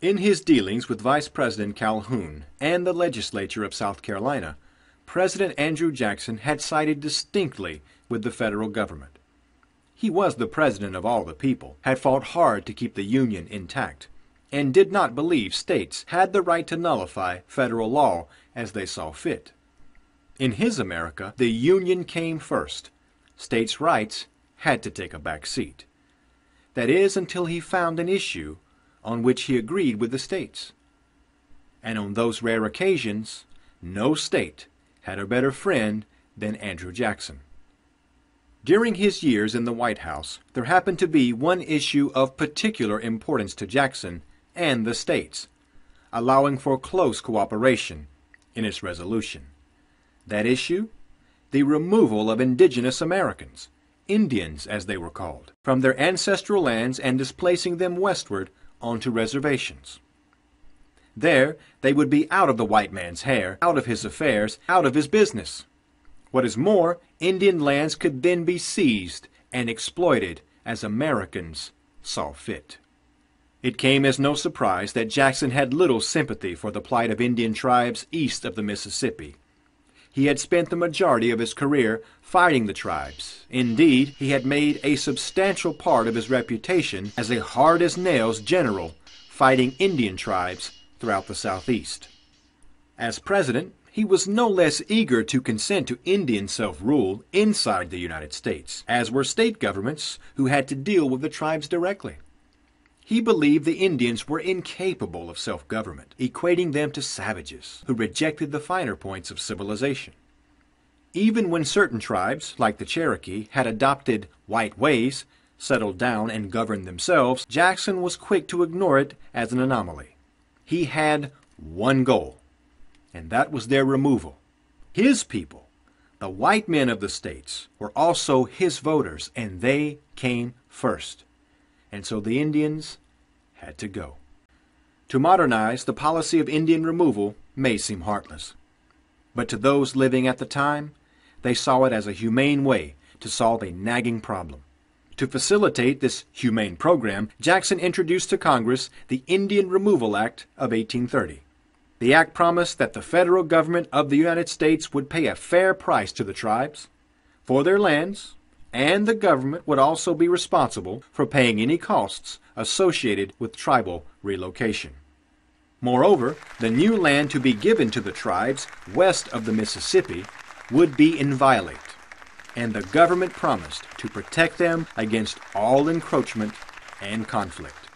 In his dealings with Vice President Calhoun and the legislature of South Carolina, President Andrew Jackson had sided distinctly with the federal government. He was the president of all the people, had fought hard to keep the Union intact, and did not believe states had the right to nullify federal law as they saw fit. In his America, the Union came first. States' rights had to take a back seat. That is, until he found an issue on which he agreed with the states. And on those rare occasions, no state had a better friend than Andrew Jackson. During his years in the White House, there happened to be one issue of particular importance to Jackson and the states, allowing for close cooperation in its resolution. That issue? The removal of indigenous Americans, Indians as they were called, from their ancestral lands and displacing them westward onto reservations. There, they would be out of the white man's hair, out of his affairs, out of his business. What is more, Indian lands could then be seized and exploited as Americans saw fit. It came as no surprise that Jackson had little sympathy for the plight of Indian tribes east of the Mississippi. He had spent the majority of his career fighting the tribes. Indeed, he had made a substantial part of his reputation as a hard-as-nails general fighting Indian tribes throughout the Southeast. As president, he was no less eager to consent to Indian self-rule inside the United States, as were state governments who had to deal with the tribes directly. He believed the Indians were incapable of self-government, equating them to savages who rejected the finer points of civilization. Even when certain tribes, like the Cherokee, had adopted white ways, settled down, and governed themselves, Jackson was quick to ignore it as an anomaly. He had one goal, and that was their removal. His people, the white men of the states, were also his voters, and they came first. And so the Indians had to go. To modernize, the policy of Indian removal may seem heartless. But to those living at the time, they saw it as a humane way to solve a nagging problem. To facilitate this humane program, Jackson introduced to Congress the Indian Removal Act of 1830. The act promised that the federal government of the United States would pay a fair price to the tribes for their lands, and the government would also be responsible for paying any costs associated with tribal relocation. Moreover, the new land to be given to the tribes west of the Mississippi would be inviolate, and the government promised to protect them against all encroachment and conflict.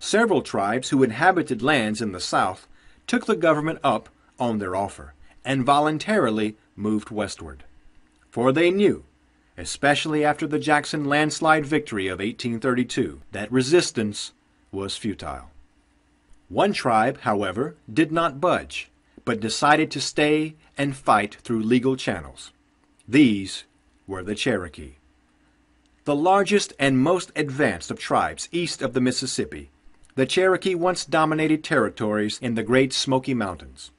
Several tribes who inhabited lands in the South took the government up on their offer and voluntarily moved westward, for they knew, especially after the Jackson landslide victory of 1832, that resistance was futile. One tribe, however, did not budge, but decided to stay and fight through legal channels. These were the Cherokee. The largest and most advanced of tribes east of the Mississippi, the Cherokee once dominated territories in the Great Smoky Mountains.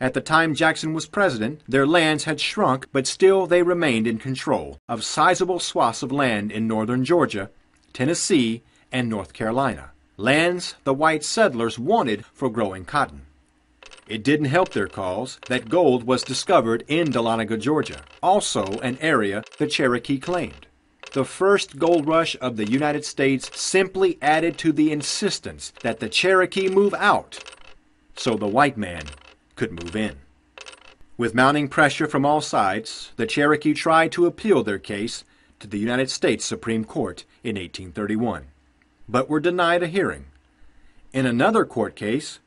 At the time Jackson was president, their lands had shrunk, but still they remained in control of sizable swaths of land in northern Georgia, Tennessee, and North Carolina, lands the white settlers wanted for growing cotton. It didn't help their cause that gold was discovered in Dahlonega, Georgia, also an area the Cherokee claimed. The first gold rush of the United States simply added to the insistence that the Cherokee move out so the white man could move in. With mounting pressure from all sides, the Cherokee tried to appeal their case to the United States Supreme Court in 1831, but were denied a hearing. In another court case,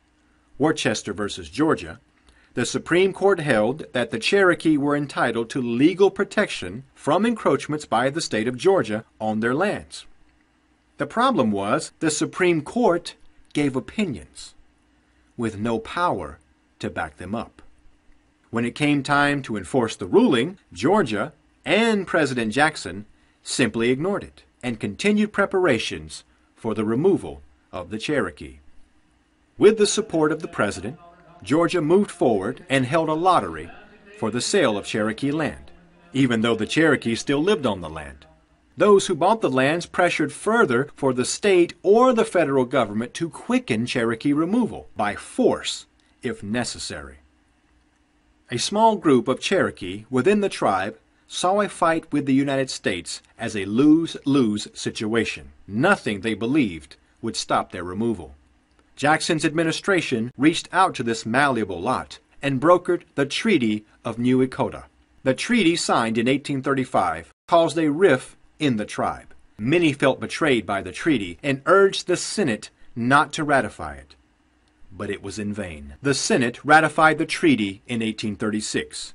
Worcester versus Georgia, the Supreme Court held that the Cherokee were entitled to legal protection from encroachments by the state of Georgia on their lands. The problem was the Supreme Court gave opinions with no power to back them up. When it came time to enforce the ruling, Georgia and President Jackson simply ignored it and continued preparations for the removal of the Cherokee. With the support of the president, Georgia moved forward and held a lottery for the sale of Cherokee land, even though the Cherokee still lived on the land. Those who bought the lands pressured further for the state or the federal government to quicken Cherokee removal by force, if necessary. A small group of Cherokee within the tribe saw a fight with the United States as a lose-lose situation. Nothing, they believed, would stop their removal. Jackson's administration reached out to this malleable lot and brokered the Treaty of New Echota. The treaty, signed in 1835, caused a rift in the tribe. Many felt betrayed by the treaty and urged the Senate not to ratify it. But it was in vain. The Senate ratified the treaty in 1836,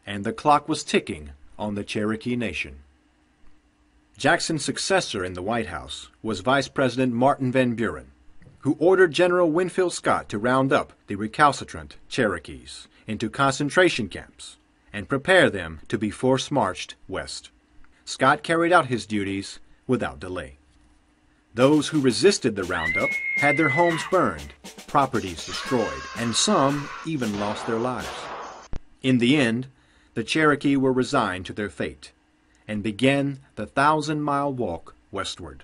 and the clock was ticking on the Cherokee Nation. Jackson's successor in the White House was Vice President Martin Van Buren, who ordered General Winfield Scott to round up the recalcitrant Cherokees into concentration camps and prepare them to be force-marched west. Scott carried out his duties without delay. Those who resisted the roundup had their homes burned, properties destroyed, and some even lost their lives. In the end, the Cherokee were resigned to their fate and began the 1,000-mile walk westward.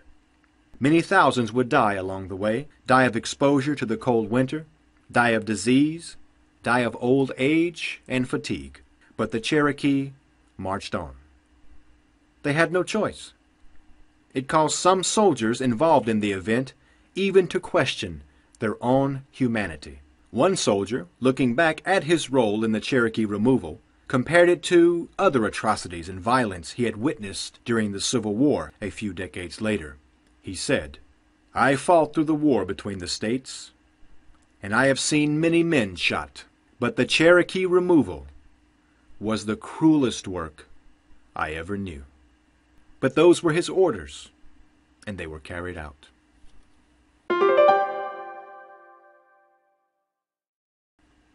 Many thousands would die along the way, die of exposure to the cold winter, die of disease, die of old age and fatigue. But the Cherokee marched on. They had no choice. It caused some soldiers involved in the event even to question their own humanity. One soldier, looking back at his role in the Cherokee removal, compared it to other atrocities and violence he had witnessed during the Civil War a few decades later. He said, "I fought through the war between the states, and I have seen many men shot, but the Cherokee removal was the cruelest work I ever knew." But those were his orders, and they were carried out.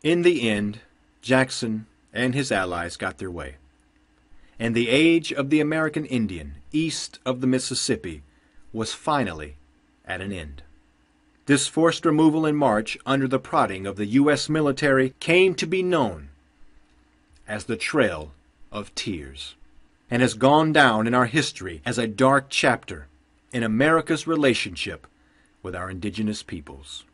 In the end, Jackson and his allies got their way, and the age of the American Indian east of the Mississippi was finally at an end. This forced removal and march under the prodding of the U.S. military came to be known as the Trail of Tears, and has gone down in our history as a dark chapter in America's relationship with our indigenous peoples.